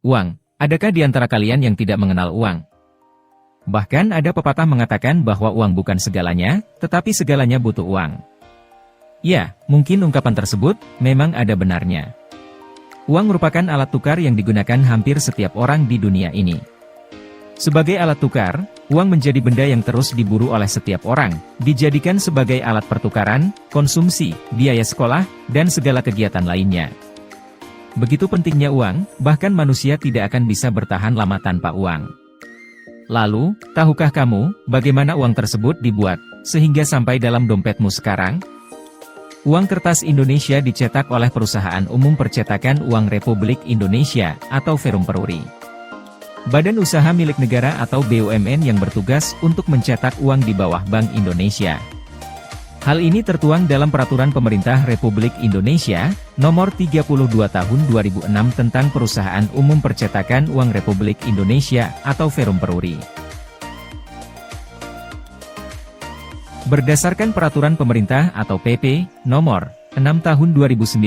Uang, adakah di antara kalian yang tidak mengenal uang? Bahkan ada pepatah mengatakan bahwa uang bukan segalanya, tetapi segalanya butuh uang. Ya, mungkin ungkapan tersebut memang ada benarnya. Uang merupakan alat tukar yang digunakan hampir setiap orang di dunia ini. Sebagai alat tukar, uang menjadi benda yang terus diburu oleh setiap orang, dijadikan sebagai alat pertukaran, konsumsi, biaya sekolah, dan segala kegiatan lainnya. Begitu pentingnya uang, bahkan manusia tidak akan bisa bertahan lama tanpa uang. Lalu, tahukah kamu, bagaimana uang tersebut dibuat, sehingga sampai dalam dompetmu sekarang? Uang kertas Indonesia dicetak oleh Perusahaan Umum Percetakan Uang Republik Indonesia, atau Perum Peruri. Badan usaha milik negara atau BUMN yang bertugas untuk mencetak uang di bawah Bank Indonesia. Hal ini tertuang dalam Peraturan Pemerintah Republik Indonesia, Nomor 32 Tahun 2006 tentang Perusahaan Umum Percetakan Uang Republik Indonesia, atau Perum Peruri. Berdasarkan Peraturan Pemerintah atau PP, Nomor 6 Tahun 2019,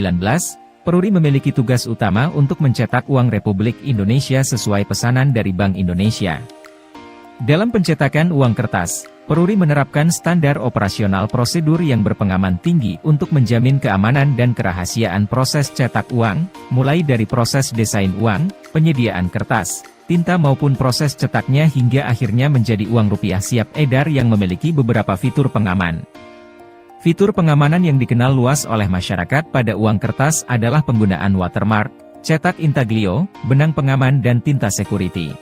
Peruri memiliki tugas utama untuk mencetak uang Republik Indonesia sesuai pesanan dari Bank Indonesia. Dalam pencetakan uang kertas, Peruri menerapkan standar operasional prosedur yang berpengaman tinggi untuk menjamin keamanan dan kerahasiaan proses cetak uang, mulai dari proses desain uang, penyediaan kertas, tinta maupun proses cetaknya hingga akhirnya menjadi uang rupiah siap edar yang memiliki beberapa fitur pengaman. Fitur pengamanan yang dikenal luas oleh masyarakat pada uang kertas adalah penggunaan watermark, cetak intaglio, benang pengaman dan tinta security.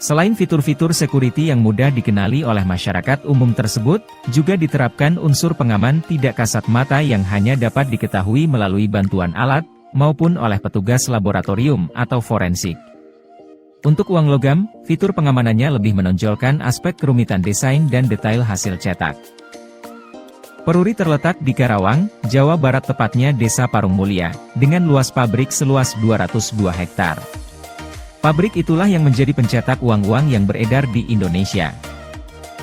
Selain fitur-fitur security yang mudah dikenali oleh masyarakat umum tersebut, juga diterapkan unsur pengaman tidak kasat mata yang hanya dapat diketahui melalui bantuan alat, maupun oleh petugas laboratorium atau forensik. Untuk uang logam, fitur pengamanannya lebih menonjolkan aspek kerumitan desain dan detail hasil cetak. Peruri terletak di Karawang, Jawa Barat tepatnya Desa Parung Mulia, dengan luas pabrik seluas 202 hektar. Pabrik itulah yang menjadi pencetak uang-uang yang beredar di Indonesia.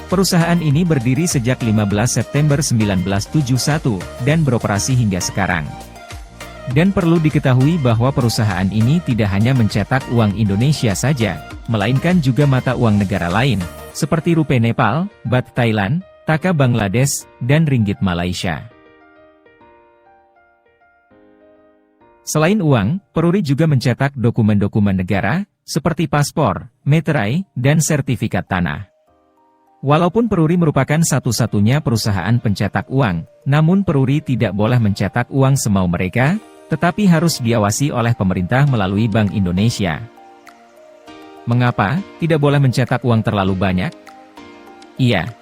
Perusahaan ini berdiri sejak 15 September 1971, dan beroperasi hingga sekarang. Dan perlu diketahui bahwa perusahaan ini tidak hanya mencetak uang Indonesia saja, melainkan juga mata uang negara lain, seperti rupiah Nepal, baht Thailand, taka Bangladesh, dan ringgit Malaysia. Selain uang, Peruri juga mencetak dokumen-dokumen negara, seperti paspor, meterai, dan sertifikat tanah. Walaupun Peruri merupakan satu-satunya perusahaan pencetak uang, namun Peruri tidak boleh mencetak uang semau mereka, tetapi harus diawasi oleh pemerintah melalui Bank Indonesia. Mengapa tidak boleh mencetak uang terlalu banyak? Iya.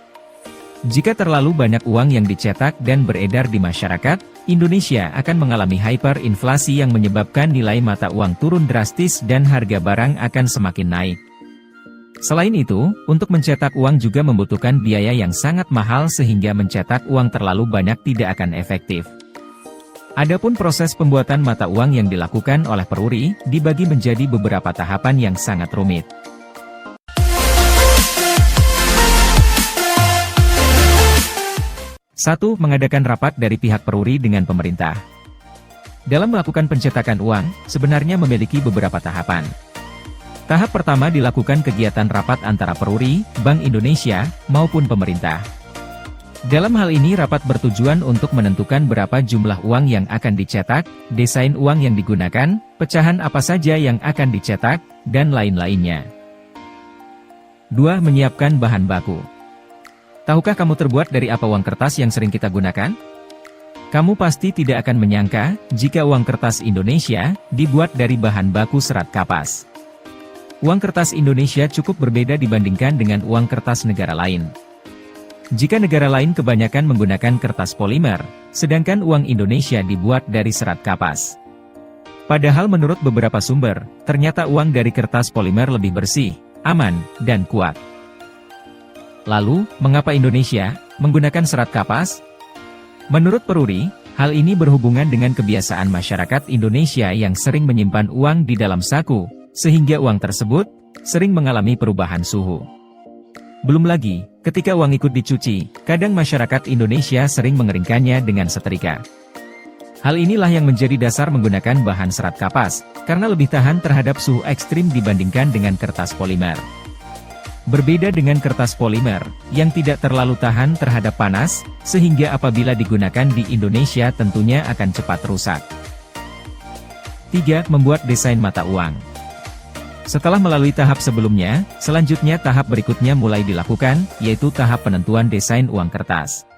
Jika terlalu banyak uang yang dicetak dan beredar di masyarakat, Indonesia akan mengalami hyperinflasi yang menyebabkan nilai mata uang turun drastis dan harga barang akan semakin naik. Selain itu, untuk mencetak uang juga membutuhkan biaya yang sangat mahal sehingga mencetak uang terlalu banyak tidak akan efektif. Adapun proses pembuatan mata uang yang dilakukan oleh Peruri, dibagi menjadi beberapa tahapan yang sangat rumit. 1. Mengadakan rapat dari pihak Peruri dengan pemerintah. Dalam melakukan pencetakan uang, sebenarnya memiliki beberapa tahapan. Tahap pertama dilakukan kegiatan rapat antara Peruri, Bank Indonesia, maupun pemerintah. Dalam hal ini rapat bertujuan untuk menentukan berapa jumlah uang yang akan dicetak, desain uang yang digunakan, pecahan apa saja yang akan dicetak, dan lain-lainnya. 2. Menyiapkan bahan baku. Tahukah kamu terbuat dari apa uang kertas yang sering kita gunakan? Kamu pasti tidak akan menyangka, jika uang kertas Indonesia, dibuat dari bahan baku serat kapas. Uang kertas Indonesia cukup berbeda dibandingkan dengan uang kertas negara lain. Jika negara lain kebanyakan menggunakan kertas polimer, sedangkan uang Indonesia dibuat dari serat kapas. Padahal menurut beberapa sumber, ternyata uang dari kertas polimer lebih bersih, aman, dan kuat. Lalu, mengapa Indonesia menggunakan serat kapas? Menurut Peruri, hal ini berhubungan dengan kebiasaan masyarakat Indonesia yang sering menyimpan uang di dalam saku, sehingga uang tersebut sering mengalami perubahan suhu. Belum lagi, ketika uang ikut dicuci, kadang masyarakat Indonesia sering mengeringkannya dengan setrika. Hal inilah yang menjadi dasar menggunakan bahan serat kapas, karena lebih tahan terhadap suhu ekstrim dibandingkan dengan kertas polimer. Berbeda dengan kertas polimer, yang tidak terlalu tahan terhadap panas, sehingga apabila digunakan di Indonesia tentunya akan cepat rusak. 3. Membuat desain mata uang. Setelah melalui tahap sebelumnya, selanjutnya tahap berikutnya mulai dilakukan, yaitu tahap penentuan desain uang kertas.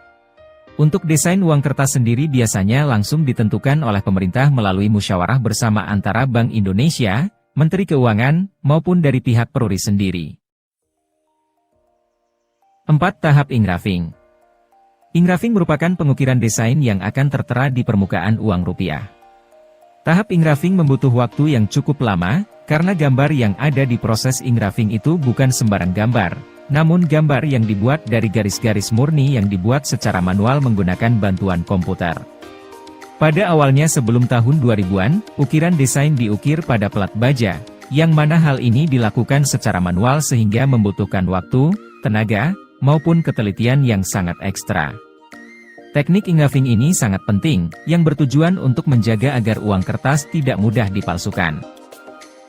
Untuk desain uang kertas sendiri biasanya langsung ditentukan oleh pemerintah melalui musyawarah bersama antara Bank Indonesia, Menteri Keuangan, maupun dari pihak Peruri sendiri. 4. Tahap engraving. Engraving merupakan pengukiran desain yang akan tertera di permukaan uang rupiah. Tahap engraving membutuh waktu yang cukup lama, karena gambar yang ada di proses engraving itu bukan sembarang gambar, namun gambar yang dibuat dari garis-garis murni yang dibuat secara manual menggunakan bantuan komputer. Pada awalnya sebelum tahun 2000-an, ukiran desain diukir pada plat baja, yang mana hal ini dilakukan secara manual sehingga membutuhkan waktu, tenaga, maupun ketelitian yang sangat ekstra. Teknik engraving ini sangat penting, yang bertujuan untuk menjaga agar uang kertas tidak mudah dipalsukan.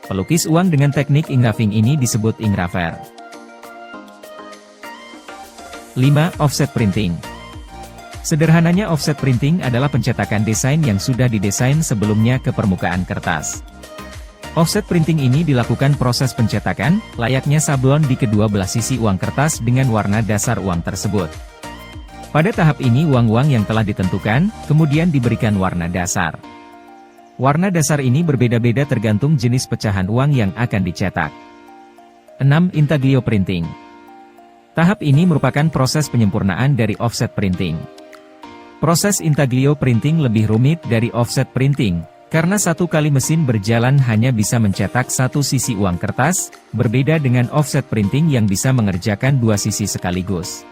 Pelukis uang dengan teknik engraving ini disebut engraver. 5. Offset printing. Sederhananya offset printing adalah pencetakan desain yang sudah didesain sebelumnya ke permukaan kertas. Offset printing ini dilakukan proses pencetakan, layaknya sablon di kedua belah sisi uang kertas dengan warna dasar uang tersebut. Pada tahap ini uang-uang yang telah ditentukan, kemudian diberikan warna dasar. Warna dasar ini berbeda-beda tergantung jenis pecahan uang yang akan dicetak. 6. Intaglio printing. Tahap ini merupakan proses penyempurnaan dari offset printing. Proses intaglio printing lebih rumit dari offset printing, karena satu kali mesin berjalan hanya bisa mencetak satu sisi uang kertas, berbeda dengan offset printing yang bisa mengerjakan dua sisi sekaligus.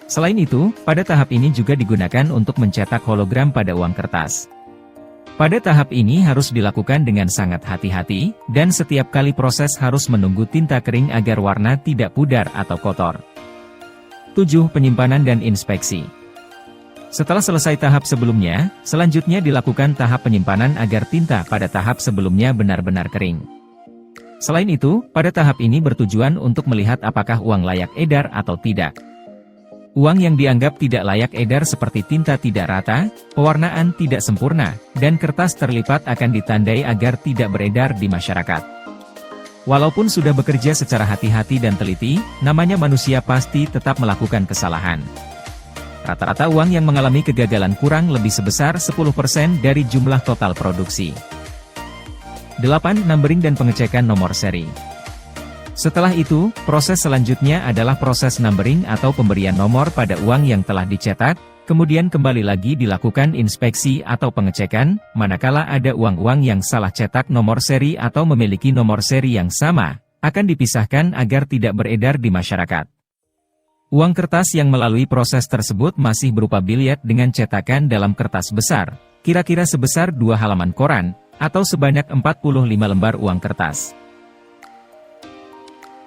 Selain itu, pada tahap ini juga digunakan untuk mencetak hologram pada uang kertas. Pada tahap ini harus dilakukan dengan sangat hati-hati, dan setiap kali proses harus menunggu tinta kering agar warna tidak pudar atau kotor. 7. Penyimpanan dan inspeksi. Setelah selesai tahap sebelumnya, selanjutnya dilakukan tahap penyimpanan agar tinta pada tahap sebelumnya benar-benar kering. Selain itu, pada tahap ini bertujuan untuk melihat apakah uang layak edar atau tidak. Uang yang dianggap tidak layak edar seperti tinta tidak rata, pewarnaan tidak sempurna, dan kertas terlipat akan ditandai agar tidak beredar di masyarakat. Walaupun sudah bekerja secara hati-hati dan teliti, namanya manusia pasti tetap melakukan kesalahan. Rata-rata uang yang mengalami kegagalan kurang lebih sebesar 10% dari jumlah total produksi. 8. Numbering dan pengecekan nomor seri. Setelah itu, proses selanjutnya adalah proses numbering atau pemberian nomor pada uang yang telah dicetak, kemudian kembali lagi dilakukan inspeksi atau pengecekan, manakala ada uang-uang yang salah cetak nomor seri atau memiliki nomor seri yang sama, akan dipisahkan agar tidak beredar di masyarakat. Uang kertas yang melalui proses tersebut masih berupa billet dengan cetakan dalam kertas besar, kira-kira sebesar 2 halaman koran, atau sebanyak 45 lembar uang kertas.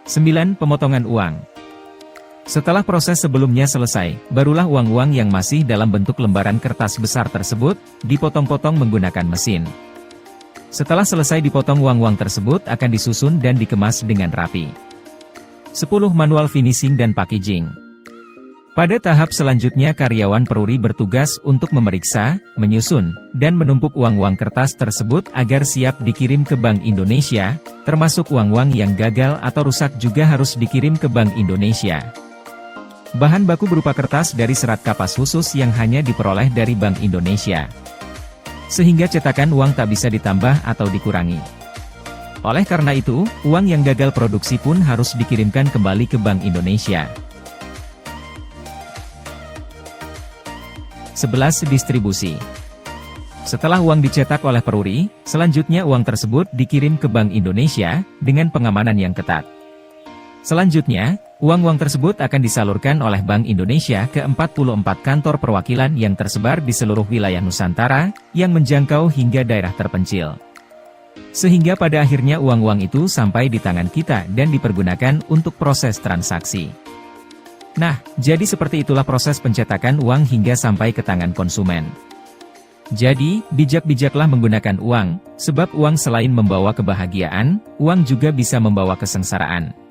9. Pemotongan uang. Setelah proses sebelumnya selesai, barulah uang-uang yang masih dalam bentuk lembaran kertas besar tersebut, dipotong-potong menggunakan mesin. Setelah selesai dipotong uang-uang tersebut akan disusun dan dikemas dengan rapi. 10. Manual finishing dan packaging. Pada tahap selanjutnya karyawan Peruri bertugas untuk memeriksa, menyusun, dan menumpuk uang-uang kertas tersebut agar siap dikirim ke Bank Indonesia, termasuk uang-uang yang gagal atau rusak juga harus dikirim ke Bank Indonesia. Bahan baku berupa kertas dari serat kapas khusus yang hanya diperoleh dari Bank Indonesia. Sehingga cetakan uang tak bisa ditambah atau dikurangi. Oleh karena itu, uang yang gagal produksi pun harus dikirimkan kembali ke Bank Indonesia. 11. Distribusi. Setelah uang dicetak oleh Peruri, selanjutnya uang tersebut dikirim ke Bank Indonesia, dengan pengamanan yang ketat. Selanjutnya, uang-uang tersebut akan disalurkan oleh Bank Indonesia ke 44 kantor perwakilan yang tersebar di seluruh wilayah Nusantara, yang menjangkau hingga daerah terpencil. Sehingga pada akhirnya uang-uang itu sampai di tangan kita dan dipergunakan untuk proses transaksi. Nah, jadi seperti itulah proses pencetakan uang hingga sampai ke tangan konsumen. Jadi, bijak-bijaklah menggunakan uang, sebab uang selain membawa kebahagiaan, uang juga bisa membawa kesengsaraan.